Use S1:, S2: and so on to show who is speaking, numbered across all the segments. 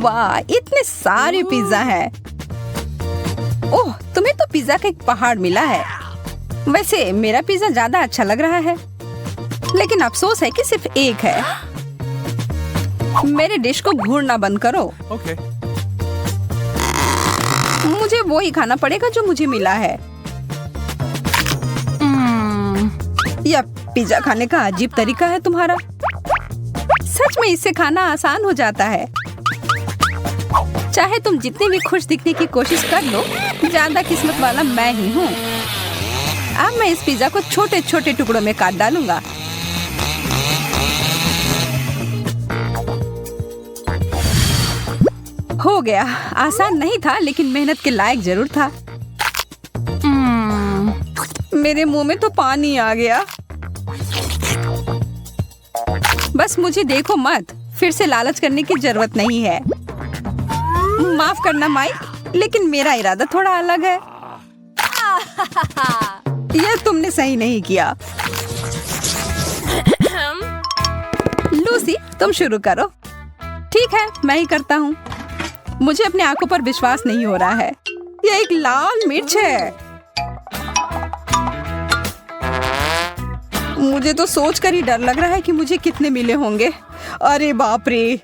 S1: वाह, इतने सारे पिज्जा हैं। ओह, तुम्हें तो पिज्जा का एक पहाड़ मिला है। वैसे मेरा पिज्जा ज्यादा अच्छा लग रहा है, लेकिन अफसोस है कि सिर्फ एक है। मेरे डिश को घूरना बंद करो।
S2: Okay.
S1: मुझे वो ही खाना पड़ेगा जो मुझे मिला है। यह पिज्जा खाने का अजीब तरीका है तुम्हारा। सच में इससे खाना आसान हो जाता है। चाहे तुम जितनी भी खुश दिखने की कोशिश कर लो, ज्यादा किस्मत वाला मैं ही हूँ। अब मैं इस पिज्जा को छोटे छोटे टुकड़ों में काट डालूंगा। हो गया। आसान नहीं था, लेकिन मेहनत के लायक जरूर था। मेरे मुंह में तो पानी आ गया। बस मुझे देखो मत, फिर से लालच करने की जरूरत नहीं है। माफ करना माइक, लेकिन मेरा इरादा थोड़ा अलग है। यह तुमने सही नहीं किया। लूसी, तुम शुरू करो। ठीक है, मैं ही करता हूँ। मुझे अपनी आंखों पर विश्वास नहीं हो रहा है। यह एक लाल मिर्च है। मुझे तो सोचकर ही डर लग रहा है कि मुझे कितने मिले होंगे। अरे बाप रे!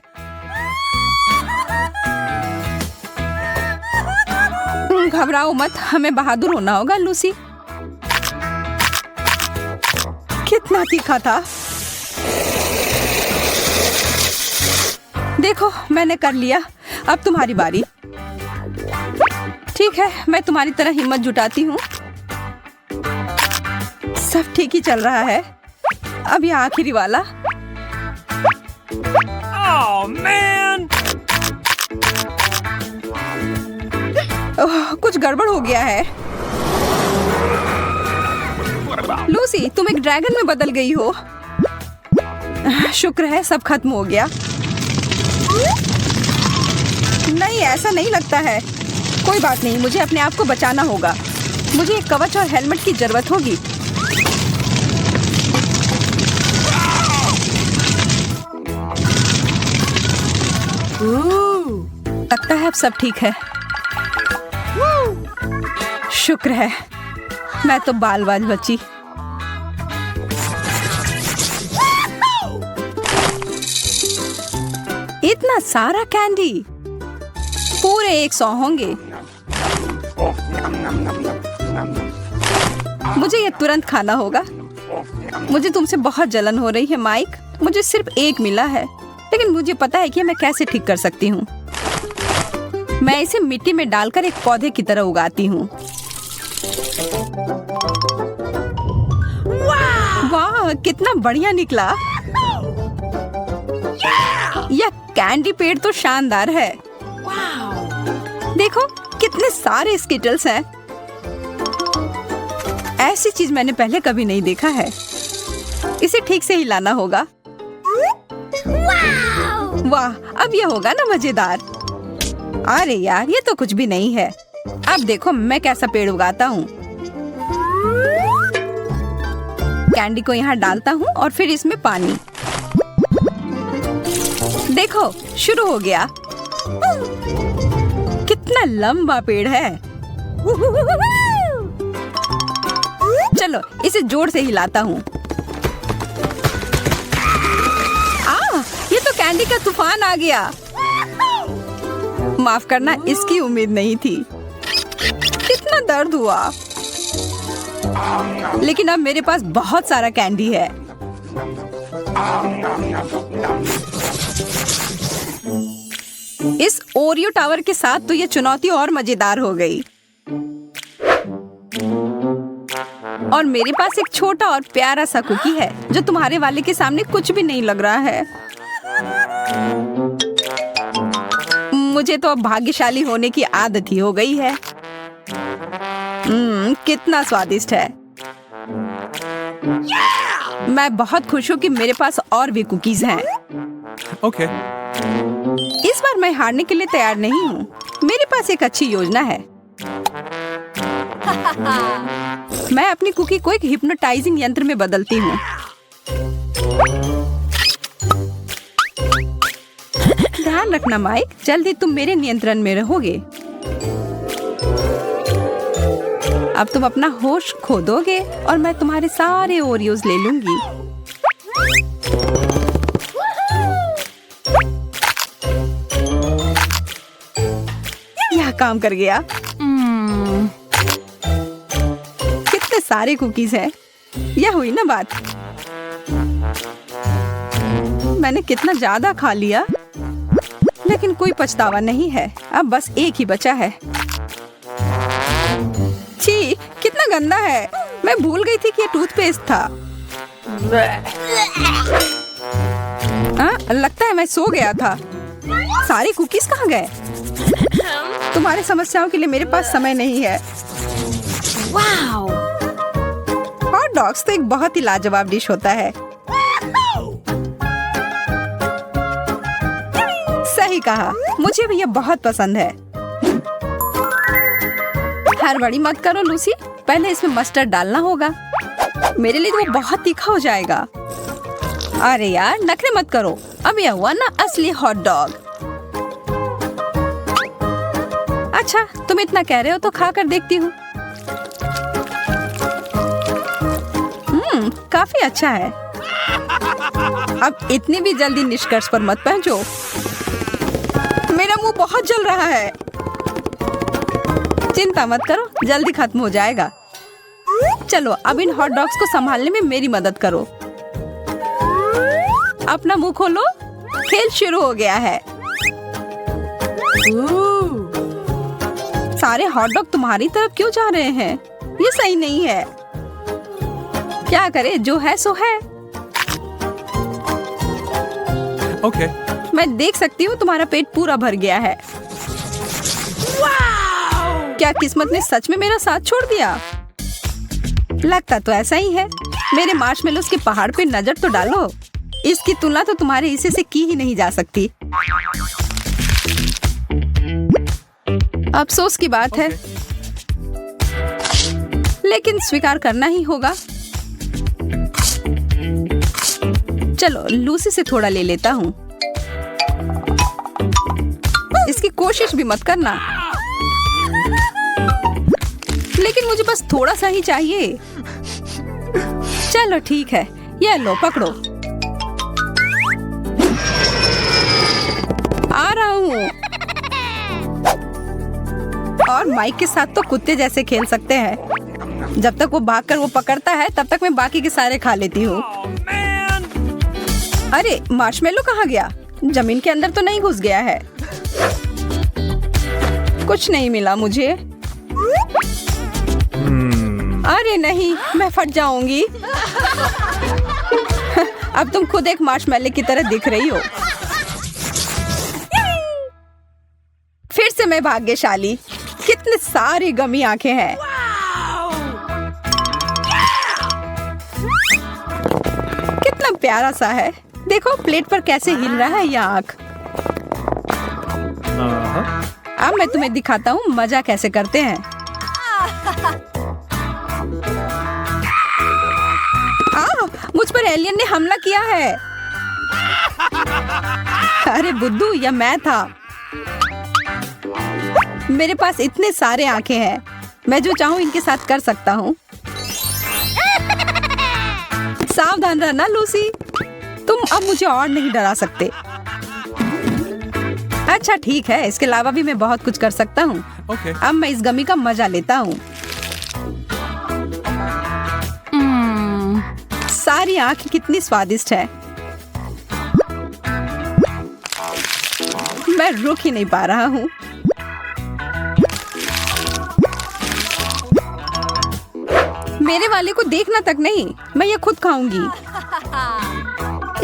S1: घबराओ मत, हमें बहादुर होना होगा लूसी। कितना तीखा था। देखो, मैंने कर लिया। अब तुम्हारी बारी। ठीक है, मैं तुम्हारी तरह हिम्मत जुटाती हूँ। सब ठीक ही चल रहा है। अब ये आखिरी वाला।
S2: Oh man!
S1: ओह, कुछ गड़बड़ हो गया है। लूसी, तुम एक ड्रैगन में बदल गई हो। शुक्र है सब खत्म हो गया। नहीं, ऐसा नहीं लगता है। कोई बात नहीं, मुझे अपने आप को बचाना होगा। मुझे एक कवच और हेलमेट की जरूरत होगी। लगता है अब सब ठीक है। शुक्र है, मैं तो बाल बाल बची। इतना सारा कैंडी, पूरे 100 होंगे। मुझे ये तुरंत खाना होगा। मुझे तुमसे बहुत जलन हो रही है माइक। मुझे सिर्फ एक मिला है, लेकिन मुझे पता है कि मैं कैसे ठीक कर सकती हूँ। मैं इसे मिट्टी में डालकर एक पौधे की तरह उगाती हूँ। वाह, कितना बढ़िया निकला। यह कैंडी पेड़ तो शानदार है। देखो, कितने सारे स्किटल्स हैं। ऐसी चीज मैंने पहले कभी नहीं देखा है। इसे ठीक से हिलाना होगा। वाह, अब यह होगा ना मजेदार। अरे यार, ये तो कुछ भी नहीं है। अब देखो मैं कैसा पेड़ उगाता हूँ। कैंडी को यहाँ डालता हूँ और फिर इसमें पानी। देखो, शुरू हो गया। कितना लंबा पेड़ है। चलो, इसे जोर से हिलाता हूँ। ये तो कैंडी का तूफान आ गया। माफ करना, इसकी उम्मीद नहीं थी। कितना दर्द हुआ। लेकिन अब मेरे पास बहुत सारा कैंडी है। इस ओरियो टावर के साथ तो ये चुनौती और मजेदार हो गई। और मेरे पास एक छोटा और प्यारा सा कुकी है जो तुम्हारे वाले के सामने कुछ भी नहीं लग रहा है। मुझे तो अब भाग्यशाली होने की आदत ही हो गई है। कितना स्वादिष्ट है। मैं बहुत खुश हूँ कि मेरे पास और भी कुकीज हैं।
S2: Okay.
S1: इस बार मैं हारने के लिए तैयार नहीं हूँ। मेरे पास एक अच्छी योजना है। मैं अपनी कुकी को एक हिप्नोटाइजिंग यंत्र में बदलती हूँ। ध्यान रखना माइक, जल्दी तुम मेरे नियंत्रण में रहोगे। अब तुम अपना होश खो दोगे और मैं तुम्हारे सारे ओरियोज ले लूंगी। यह काम कर गया। कितने सारे कुकीज हैं। यह हुई ना बात। मैंने कितना ज्यादा खा लिया, लेकिन कोई पछतावा नहीं है। अब बस एक ही बचा है। छी, कितना गंदा है। मैं भूल गई थी कि ये टूथपेस्ट था। लगता है मैं सो गया था। सारे कुकीज कहाँ गए? तुम्हारी समस्याओं के लिए मेरे पास समय नहीं है। वाओ! हॉट डॉग्स तो एक बहुत ही लाजवाब डिश होता है। सही कहा, मुझे भी यह बहुत पसंद है। हड़बड़ी मत करो लूसी, पहले इसमें मस्टर्ड डालना होगा। मेरे लिए तो वो बहुत तीखा हो जाएगा। अरे यार, नखरे मत करो। अब यह हुआ ना असली हॉट डॉग। अच्छा, तुम इतना कह रहे हो तो खा कर देखती हूँ। काफी अच्छा है। अब इतनी भी जल्दी निष्कर्ष पर मत पहुंचो। मेरा मुंह बहुत जल रहा है। चिंता मत करो, जल्दी खत्म हो जाएगा। चलो, अब इन हॉट डॉग्स को संभालने में मेरी मदद करो। अपना मुंह खोलो। खेल शुरू हो गया है। सारे हॉट डॉग तुम्हारी तरफ क्यों जा रहे हैं? ये सही नहीं है। क्या करे, जो है सो है।
S2: Okay.
S1: मैं देख सकती हूँ तुम्हारा पेट पूरा भर गया है। क्या किस्मत ने सच में मेरा साथ छोड़ दिया? लगता तो ऐसा ही है। मेरे मार्शमेलोस के पहाड़ पे नजर तो डालो। इसकी तुलना तो तुम्हारे हिस्से से की ही नहीं जा सकती। अफसोस की बात है, लेकिन स्वीकार करना ही होगा। चलो, लूसी से थोड़ा ले लेता हूँ। इसकी कोशिश भी मत करना। लेकिन मुझे बस थोड़ा सा ही चाहिए। चलो ठीक है, यह लो, पकड़ो। आ रहा हूँ। और माइक के साथ तो कुत्ते जैसे खेल सकते हैं। जब तक वो भागकर वो पकड़ता है, तब तक मैं बाकी के सारे खा लेती हूँ। अरे, मार्शमेलो कहाँ गया? जमीन के अंदर तो नहीं घुस गया है? कुछ नहीं मिला मुझे। अरे नहीं, मैं फट जाऊंगी। अब तुम खुद एक मार्शमेलो की तरह दिख रही हो। फिर से मैं भाग्यशाली। कितने सारी गमी आंखें हैं। कितना प्यारा सा है। देखो प्लेट पर कैसे हिल रहा है यह आंख। अब मैं तुम्हें दिखाता हूँ मजा कैसे करते हैं। मुझ पर एलियन ने हमला किया है। अरे बुद्धू, यह मैं था। मेरे पास इतने सारे आंखें हैं। मैं जो चाहूँ इनके साथ कर सकता हूँ। सावधान रहना लूसी, तुम अब मुझे और नहीं डरा सकते। अच्छा ठीक है, इसके अलावा भी मैं बहुत कुछ कर सकता हूँ।
S2: Okay.
S1: अब मैं इस गमी का मजा लेता हूँ। सारी आंखें कितनी स्वादिष्ट है। मैं रुक ही नहीं पा रहा हूँ। मेरे वाले को देखना तक नहीं, मैं ये खुद खाऊंगी।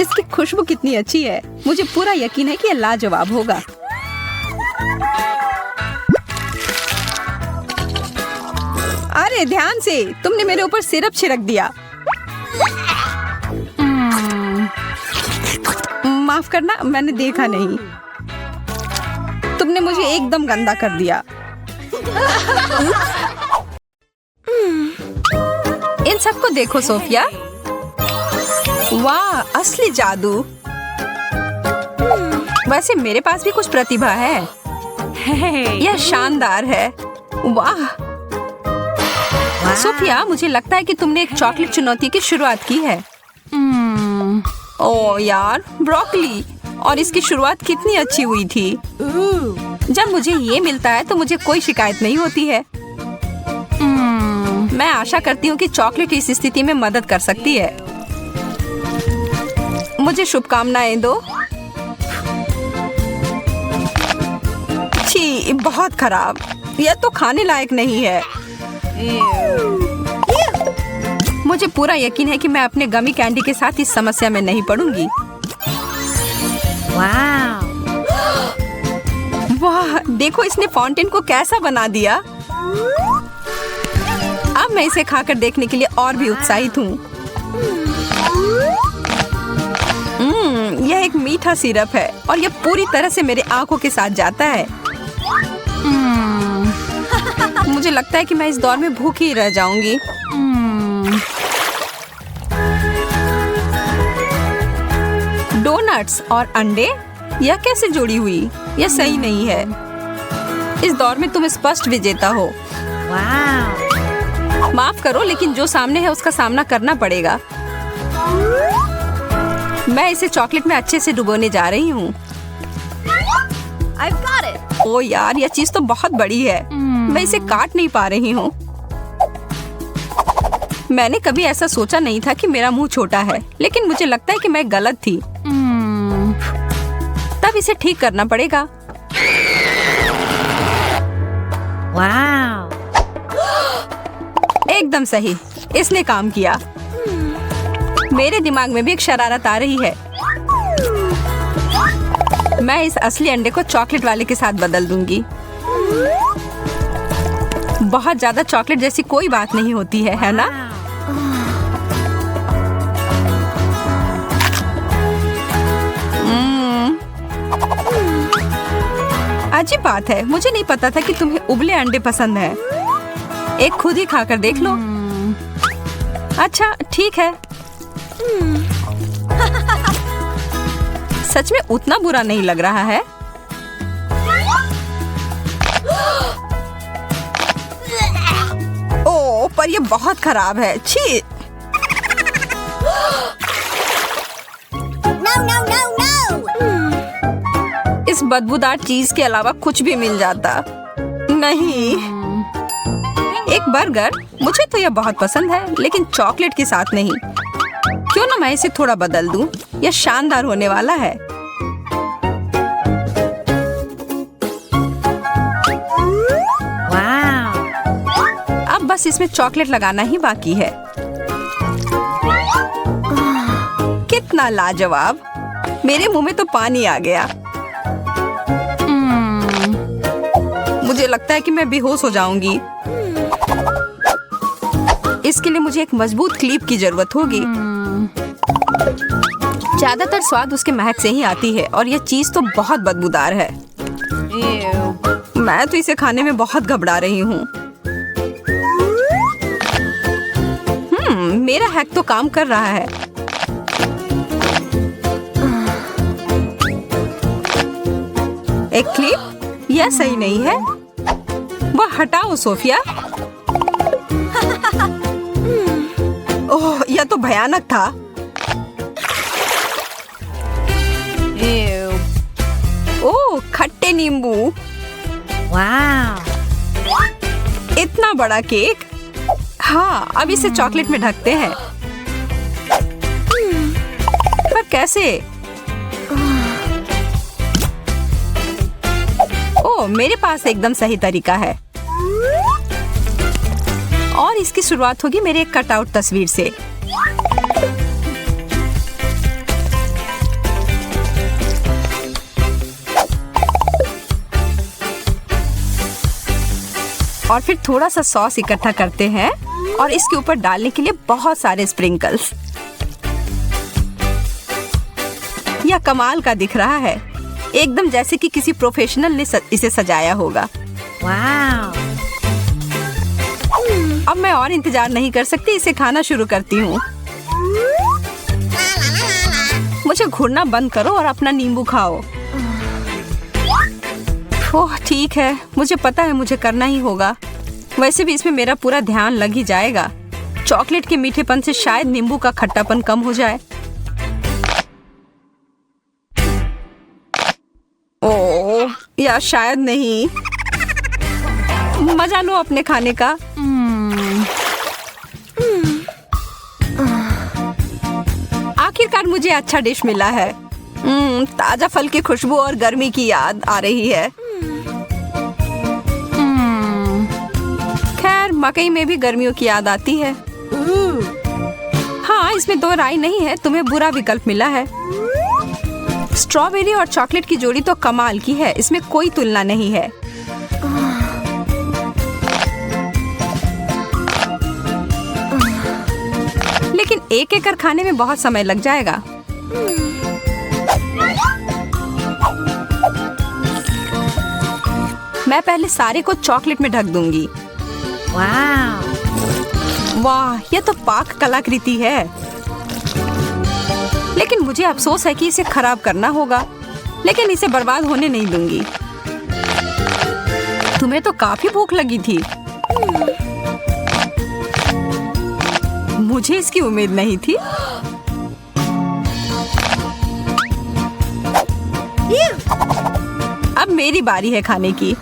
S1: इसकी खुशबू कितनी अच्छी है। मुझे पूरा यकीन है कि ये लाजवाब होगा। अरे ध्यान से, तुमने मेरे ऊपर सिरप छिड़क दिया। माफ करना, मैंने देखा नहीं। तुमने मुझे एकदम गंदा कर दिया। इन सबको देखो सोफिया। वाह, असली जादू। वैसे मेरे पास भी कुछ प्रतिभा है। यह शानदार है। वाह सोफिया, मुझे लगता है कि तुमने एक चॉकलेट चुनौती की शुरुआत की है। ओह यार, ब्रोकली, और इसकी शुरुआत कितनी अच्छी हुई थी। जब मुझे ये मिलता है तो मुझे कोई शिकायत नहीं होती है। मैं आशा करती हूँ कि चॉकलेट इस स्थिति में मदद कर सकती है। मुझे शुभकामनाएं दो। छी, बहुत खराब। यह तो खाने लायक नहीं है। मुझे पूरा यकीन है कि मैं अपने गमी कैंडी के साथ इस समस्या में नहीं पड़ूंगी। वाह, देखो इसने फाउंटेन को कैसा बना दिया। अब मैं इसे खाकर देखने के लिए और भी उत्साहित हूँ। यह एक मीठा सिरप है और यह पूरी तरह से मेरे आंखों के साथ जाता है। मुझे लगता है कि मैं इस दौर में भूखी रह जाऊंगी। डोनट्स और अंडे, यह कैसे जुड़ी हुई? यह सही नहीं है। इस दौर में तुम स्पष्ट विजेता हो। माफ करो, लेकिन जो सामने है उसका सामना करना पड़ेगा। मैं इसे चॉकलेट में अच्छे से डुबोने जा रही हूँ। ओ यार, यह चीज तो बहुत बड़ी है। मैं इसे काट नहीं पा रही हूँ। मैंने कभी ऐसा सोचा नहीं था कि मेरा मुंह छोटा है, लेकिन मुझे लगता है कि मैं गलत थी। तब इसे ठीक करना पड़ेगा। एकदम सही, इसने काम किया। मेरे दिमाग में भी एक शरारत आ रही है। मैं इस असली अंडे को चॉकलेट वाले के साथ बदल दूंगी। बहुत ज्यादा चॉकलेट जैसी कोई बात नहीं होती है ना? अजीब बात है, मुझे नहीं पता था कि तुम्हें उबले अंडे पसंद है। एक खुद ही खाकर देख लो। अच्छा ठीक है। सच में उतना बुरा नहीं लग रहा है। ओह, पर ये बहुत खराब है। छी। इस बदबूदार चीज के अलावा कुछ भी मिल जाता। नहीं, एक बर्गर, मुझे तो यह बहुत पसंद है, लेकिन चॉकलेट के साथ नहीं। क्यों ना मैं इसे थोड़ा बदल दूं? यह शानदार होने वाला है। अब बस इसमें चॉकलेट लगाना ही बाकी है। कितना लाजवाब। मेरे मुंह में तो पानी आ गया। मुझे लगता है कि मैं बेहोश हो जाऊंगी। इसके लिए मुझे एक मजबूत क्लिप की जरूरत होगी। ज्यादातर स्वाद उसके महक से ही आती है और यह चीज तो बहुत बदबूदार है। मैं तो इसे खाने में बहुत घबरा रही हूँ। मेरा हैक तो काम कर रहा है। एक क्लिप, यह सही नहीं है। वह हटाओ सोफिया। ओह, यह तो भयानक था। ओह, खट्टे नींबू। इतना बड़ा केक। हाँ, अब इसे चॉकलेट में ढकते हैं। पर कैसे? ओह, मेरे पास एकदम सही तरीका है। और इसकी शुरुआत होगी मेरे एक कटआउट तस्वीर से। और फिर थोड़ा सा सॉस इकट्ठा करते हैं और इसके ऊपर डालने के लिए बहुत सारे स्प्रिंकल्स। यह कमाल का दिख रहा है, एकदम जैसे कि किसी प्रोफेशनल ने इसे सजाया होगा। अब मैं और इंतजार नहीं कर सकती, इसे खाना शुरू करती हूँ। मुझे घूरना बंद करो और अपना नींबू खाओ। ओह ठीक है, मुझे पता है मुझे करना ही होगा। वैसे भी इसमें मेरा पूरा ध्यान लग ही जाएगा। चॉकलेट के मीठेपन से शायद नींबू का खट्टापन कम हो जाए। ओह या शायद नहीं। मजा लो अपने खाने का। आखिरकार मुझे अच्छा डिश मिला है। ताजा फल की खुशबू और गर्मी की याद आ रही है। खैर मकई में भी गर्मियों की याद आती है। हाँ इसमें दो राय नहीं है, तुम्हें बुरा विकल्प मिला है। स्ट्रॉबेरी और चॉकलेट की जोड़ी तो कमाल की है, इसमें कोई तुलना नहीं है। लेकिन एक एक कर खाने में बहुत समय लग जाएगा। मैं पहले सारे को चॉकलेट में ढक दूंगी। वाह यह तो पाक कलाकृति है। लेकिन मुझे अफसोस है कि इसे खराब करना होगा, लेकिन इसे बर्बाद होने नहीं दूंगी। तुम्हें तो काफी भूख लगी थी। मुझे इसकी उम्मीद नहीं थी। अब मेरी बारी है खाने की।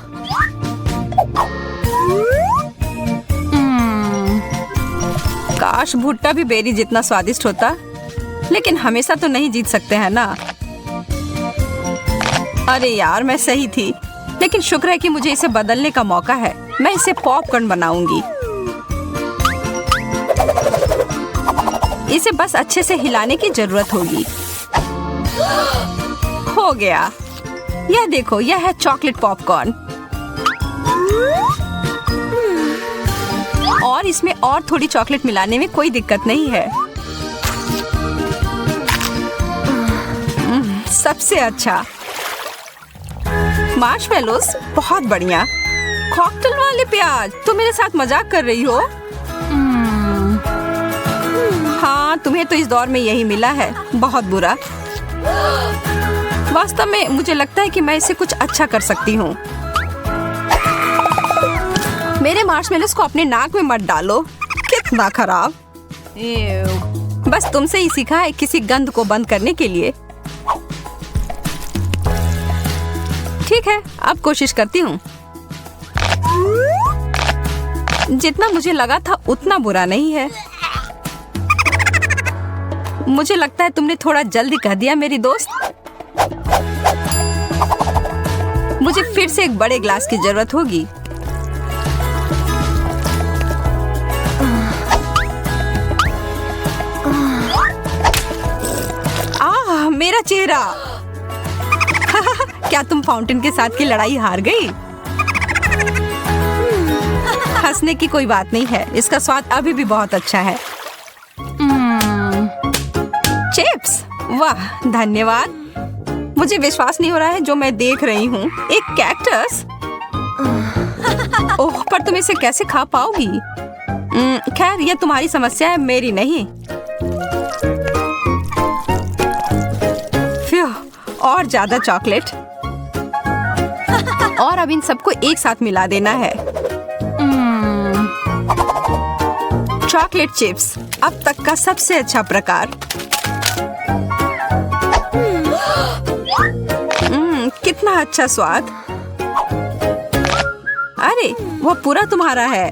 S1: काश भुट्टा भी बेरी जितना स्वादिष्ट होता, लेकिन हमेशा तो नहीं जीत सकते हैं ना। अरे यार मैं सही थी, लेकिन शुक्र है कि मुझे इसे बदलने का मौका है। मैं इसे पॉपकॉर्न बनाऊंगी। इसे बस अच्छे से हिलाने की जरूरत होगी। हो गया। यह देखो, यह है चॉकलेट पॉपकॉर्न। और इसमें और थोड़ी चॉकलेट मिलाने में कोई दिक्कत नहीं है। सबसे अच्छा मार्शमेलोस, बहुत बढ़िया। कॉकटेल वाले प्याज, तुम मेरे साथ मजाक कर रही हो? हाँ तुम्हें तो इस दौर में यही मिला है, बहुत बुरा। वास्तव में मुझे लगता है कि मैं इसे कुछ अच्छा कर सकती हूँ। मेरे मार्शमेलोस को अपने नाक में मत डालो, कितना खराब। बस तुमसे ही सीखा है किसी गंध को बंद करने के लिए। ठीक है, अब कोशिश करती हूँ। जितना मुझे लगा था उतना बुरा नहीं है। मुझे लगता है तुमने थोड़ा जल्दी कह दिया मेरी दोस्त। मुझे फिर से एक बड़े ग्लास की जरूरत होगी। मेरा चेहरा। क्या तुम फाउंटेन के साथ की लड़ाई हार गई? हंसने की कोई बात नहीं है, इसका स्वाद अभी भी बहुत अच्छा है। चिप्स, वाह धन्यवाद। मुझे विश्वास नहीं हो रहा है जो मैं देख रही हूँ। एक कैक्टस। ओह, पर तुम इसे कैसे खा पाओगी? खैर यह तुम्हारी समस्या है, मेरी नहीं। और ज्यादा चॉकलेट। और अब इन सबको एक साथ मिला देना है। चॉकलेट चिप्स अब तक का सबसे अच्छा प्रकार। कितना अच्छा स्वाद। अरे वो पूरा तुम्हारा है।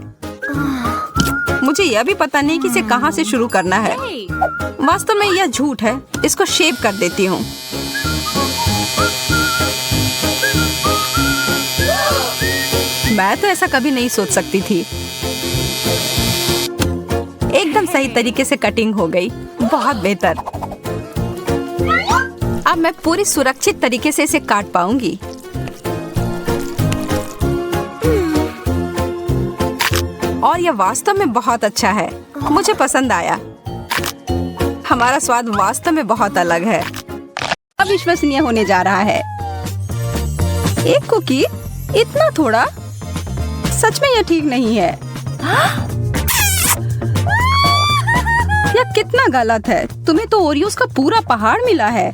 S1: मुझे यह भी पता नहीं कि इसे कहाँ से शुरू करना है। वास्तव में यह झूठ है। इसको शेप कर देती हूँ। मैं तो ऐसा कभी नहीं सोच सकती थी। एकदम सही तरीके से कटिंग हो गई, बहुत बेहतर। अब मैं पूरी सुरक्षित तरीके से इसे काट पाऊंगी। और यह वास्तव में बहुत अच्छा है, मुझे पसंद आया। हमारा स्वाद वास्तव में बहुत अलग है। अविश्वसनीय होने जा रहा है। एक कुकी, इतना थोड़ा? सच में यह ठीक नहीं है। यह कितना गलत है। तुम्हें तो ओरियोस का पूरा पहाड़ मिला है।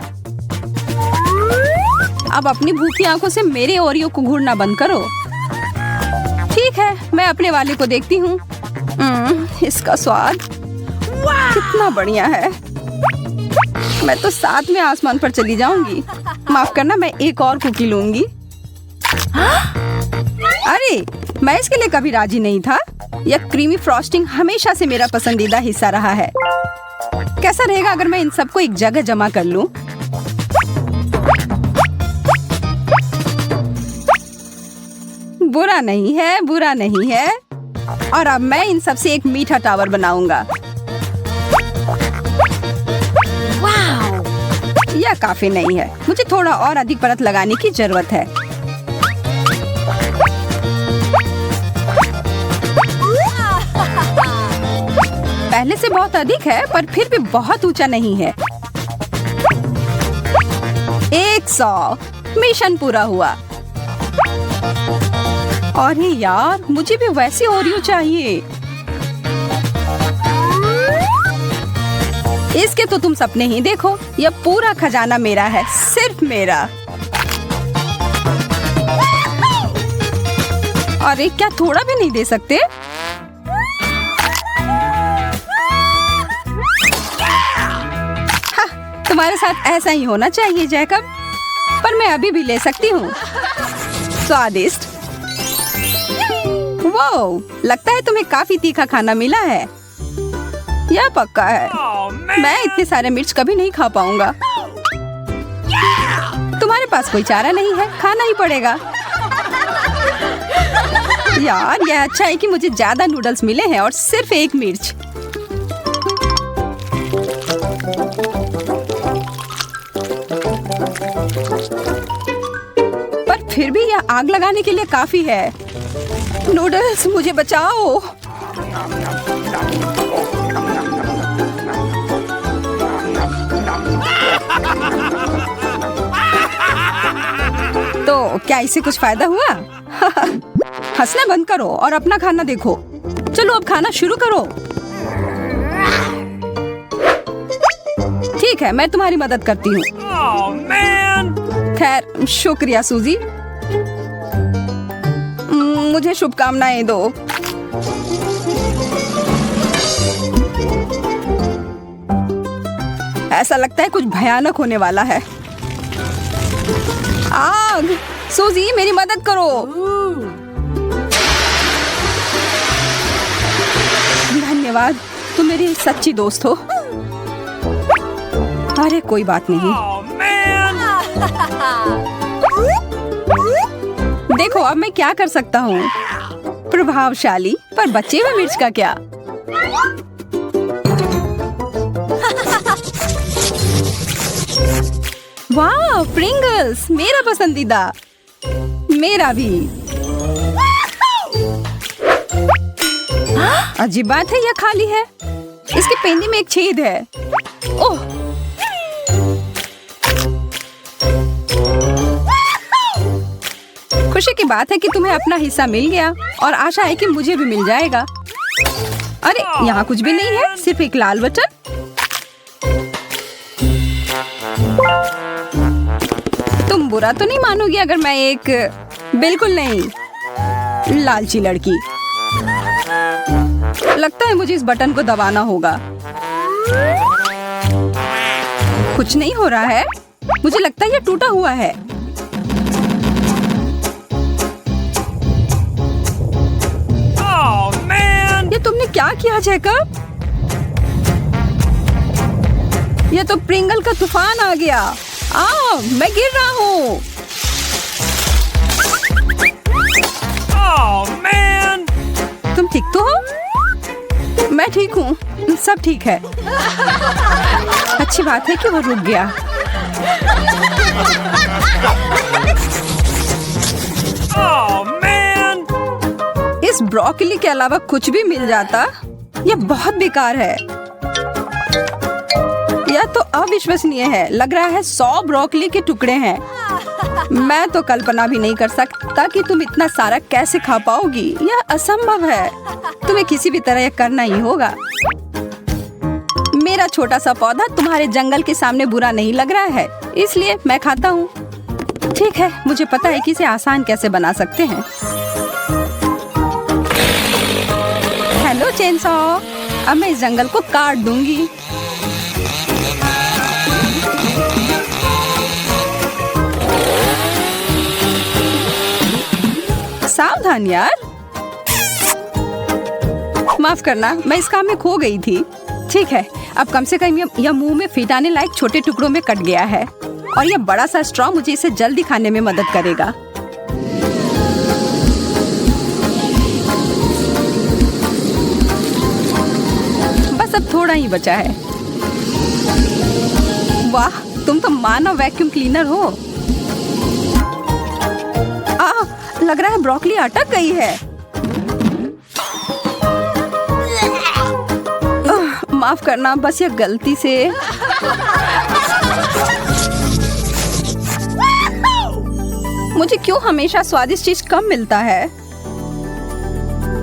S1: अब अपनी भूखी आंखों से मेरे ओरियो को घूरना बंद करो। ठीक है, मैं अपने वाले को देखती हूँ। इसका स्वाद कितना बढ़िया है। मैं तो साथ में आसमान पर चली जाऊंगी। माफ करना, मैं एक और कुकी लूंगी। अरे, मैं इसके लिए कभी राजी नहीं था। यह क्रीमी फ्रॉस्टिंग हमेशा से मेरा पसंदीदा हिस्सा रहा है। कैसा रहेगा अगर मैं इन सबको एक जगह जमा कर लूं? बुरा नहीं है, बुरा नहीं है। और अब मैं इन सब से एक मीठा टावर बनाऊंगा। यह काफी नहीं है, मुझे थोड़ा और अधिक परत लगाने की जरूरत है। पहले से बहुत अधिक है, पर फिर भी बहुत ऊंचा नहीं है। 100 मिशन पूरा हुआ। अरे यार, मुझे भी वैसी ओरियो चाहिए। इसके तो तुम सपने ही देखो। यह पूरा खजाना मेरा है, सिर्फ मेरा। अरे क्या थोड़ा भी नहीं दे सकते? हाँ, तुम्हारे साथ ऐसा ही होना चाहिए जैकब। पर मैं अभी भी ले सकती हूँ। स्वादिष्ट। वाओ, लगता है तुम्हें काफी तीखा खाना मिला है। यह पक्का है। मैं इतने सारे मिर्च कभी नहीं खा पाऊंगा। तुम्हारे पास कोई चारा नहीं है, खाना ही पड़ेगा। यार, यह अच्छा है कि मुझे ज्यादा नूडल्स मिले हैं और सिर्फ एक मिर्च। पर फिर भी यह आग लगाने के लिए काफी है। नूडल्स, मुझे बचाओ। तो क्या इससे कुछ फायदा हुआ? हंसना बंद करो और अपना खाना देखो। चलो अब खाना शुरू करो। ठीक है, मैं तुम्हारी मदद करती हूँ। खैर, शुक्रिया सूजी। मुझे शुभकामनाएं दो। ऐसा लगता है कुछ भयानक होने वाला है। आग! सूजी, मेरी मदद करो। धन्यवाद, तुम मेरी सच्ची दोस्त हो। अरे कोई बात नहीं। देखो, अब मैं क्या कर सकता हूँ। प्रभावशाली, पर बचे हुए मिर्च का क्या? वाह, प्रिंगल्स, मेरा पसंदीदा। मेरा भी। अजीब बात है, यह खाली है। इसके पेंदी में एक छेद है। ओह, खुशी की बात है कि तुम्हें अपना हिस्सा मिल गया और आशा है कि मुझे भी मिल जाएगा। अरे, यहाँ कुछ भी नहीं है, सिर्फ एक लाल बटन। तुम बुरा तो नहीं मानोगी अगर मैं एक बिल्कुल नहीं लालची लड़की। लगता है मुझे इस बटन को दबाना होगा। कुछ नहीं हो रहा है। मुझे लगता है ये टूटा हुआ है। ये तुमने क्या किया जैकब? ये तो प्रिंगल का तूफान आ गया। मैं गिर रहा हूँ। तुम ठीक तो हो? मैं ठीक हूँ, सब ठीक है। अच्छी बात है कि वो रुक गया। इस ब्रोकली के अलावा कुछ भी मिल जाता, यह बहुत बेकार है। यह तो अविश्वसनीय है। लग रहा है 100 ब्रोकली के टुकड़े हैं। मैं तो कल्पना भी नहीं कर सकता कि तुम इतना सारा कैसे खा पाओगी। यह असंभव है। तुम्हें किसी भी तरह यह करना ही होगा। मेरा छोटा सा पौधा तुम्हारे जंगल के सामने बुरा नहीं लग रहा है, इसलिए मैं खाता हूँ। ठीक है, मुझे पता है कि इसे आसान कैसे बना सकते हैं। हेलो चेनसॉ, अब मैं इस जंगल को काट दूंगी। सावधान यार। माफ करना, मैं इस काम में खो गई थी। ठीक है, अब कम से कम यह मुंह में फिट आने लायक छोटे टुकड़ों में कट गया है और यह बड़ा सा स्ट्रॉ मुझे इसे जल्दी खाने में मदद करेगा। बस अब थोड़ा ही बचा है। वाह, तुम तो मानव वैक्यूम क्लीनर हो। लग रहा है ब्रोकली अटक गई है। माफ करना, बस यह गलती से। मुझे क्यों हमेशा स्वादिष्ट चीज कम मिलता है?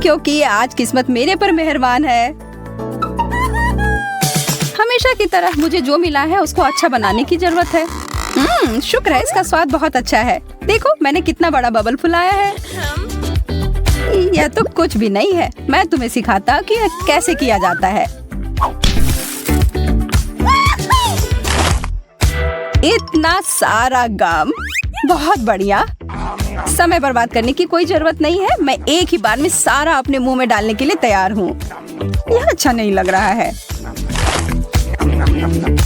S1: क्योंकि आज किस्मत मेरे पर मेहरबान है। हमेशा की तरह मुझे जो मिला है उसको अच्छा बनाने की जरूरत है। शुक्र है, इसका स्वाद बहुत अच्छा है। देखो मैंने कितना बड़ा बबल फुलाया है। यह तो कुछ भी नहीं है। मैं तुम्हें सिखाता कि यह कैसे किया जाता है। इतना सारा गम, बहुत बढ़िया। समय बर्बाद करने की कोई जरूरत नहीं है। मैं एक ही बार में सारा अपने मुंह में डालने के लिए तैयार हूँ। यह अच्छा नहीं लग रहा है।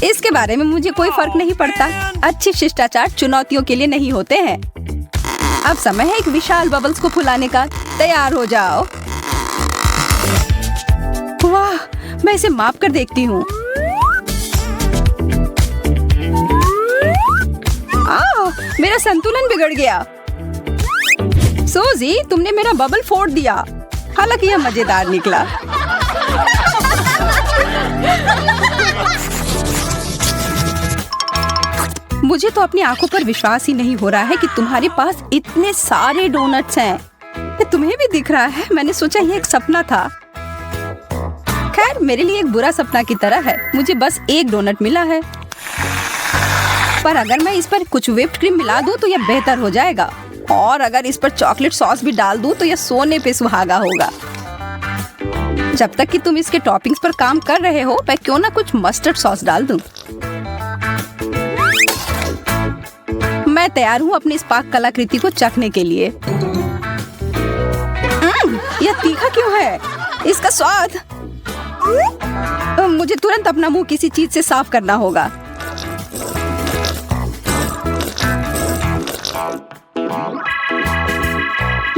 S1: इसके बारे में मुझे कोई फर्क नहीं पड़ता। अच्छे शिष्टाचार चुनौतियों के लिए नहीं होते हैं। अब समय है एक विशाल बबल्स को फुलाने का। तैयार हो जाओ। वाह, मैं इसे माप कर देखती हूँ। मेरा संतुलन बिगड़ गया। सूजी, तुमने मेरा बबल फोड़ दिया। हालांकि यह मजेदार निकला। मुझे तो अपनी आंखों पर विश्वास ही नहीं हो रहा है कि तुम्हारे पास इतने सारे डोनट्स हैं। ये तुम्हें भी दिख रहा है। मैंने सोचा ये एक सपना था। खैर, मेरे लिए एक बुरा सपना की तरह है। मुझे बस एक डोनट मिला है, पर अगर मैं इस पर कुछ व्हिप्ड क्रीम मिला दूं तो यह बेहतर हो जाएगा। और अगर इस पर चॉकलेट सॉस भी डाल दूं तो यह सोने पे सुहागा होगा। जब तक कि तुम इसके टॉपिंग्स पर काम कर रहे हो, मैं क्यों ना कुछ मस्टर्ड सॉस डाल दूं। मैं तैयार हूँ अपनी इस पाक कलाकृति को चखने के लिए। यह तीखा क्यों है? इसका स्वाद। मुझे तुरंत अपना मुंह किसी चीज से साफ करना होगा।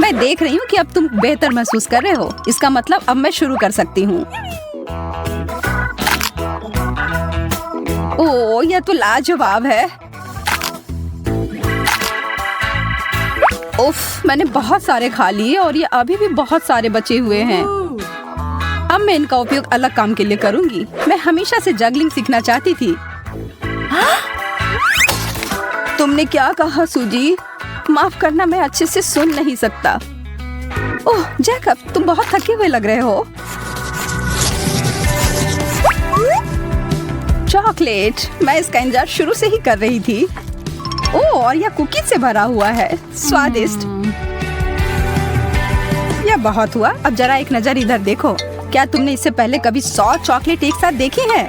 S1: मैं देख रही हूँ कि अब तुम बेहतर महसूस कर रहे हो। इसका मतलब अब मैं शुरू कर सकती हूँ। ओह, यह तो लाजवाब है। उफ, मैंने बहुत सारे खा लिए और ये अभी भी बहुत सारे बचे हुए हैं। अब मैं इनका उपयोग अलग काम के लिए करूंगी। मैं हमेशा से जगलिंग सीखना चाहती थी। तुमने क्या कहा सूजी? माफ करना, मैं अच्छे से सुन नहीं सकता। ओह जैकब, तुम बहुत थके हुए लग रहे हो। चॉकलेट, मैं इसका इंतजार शुरू से ही कर रही थी। ओह, और यह कुकीज से भरा हुआ है। स्वादिष्ट। यह बहुत हुआ। अब जरा एक नजर इधर देखो। क्या तुमने इससे पहले कभी 100 चॉकलेट एक साथ देखी है?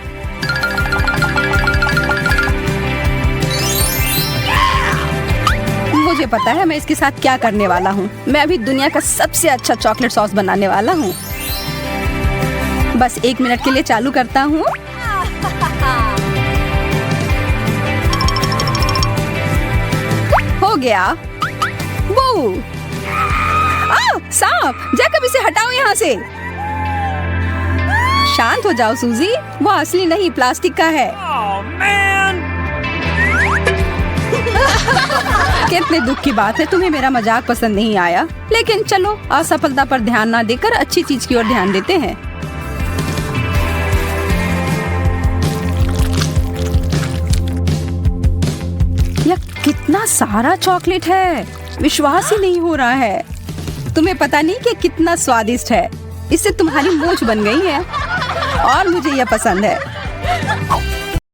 S1: मुझे पता है मैं इसके साथ क्या करने वाला हूँ। मैं अभी दुनिया का सबसे अच्छा चॉकलेट सॉस बनाने वाला हूँ। बस 1 मिनट के लिए चालू करता हूँ। हो गया। वो सांप, जैकब इसे हटाओ यहाँ से। शांत हो जाओ सूजी, वो असली नहीं प्लास्टिक का है। कितने दुख की बात है, तुम्हें मेरा मजाक पसंद नहीं आया। लेकिन चलो, असफलता पर ध्यान ना देकर अच्छी चीज की ओर ध्यान देते हैं। यह कितना सारा चॉकलेट है, विश्वास ही नहीं हो रहा है। तुम्हें पता नहीं कि कितना स्वादिष्ट है। इससे तुम्हारी मूंछ बन गई है और मुझे यह पसंद है।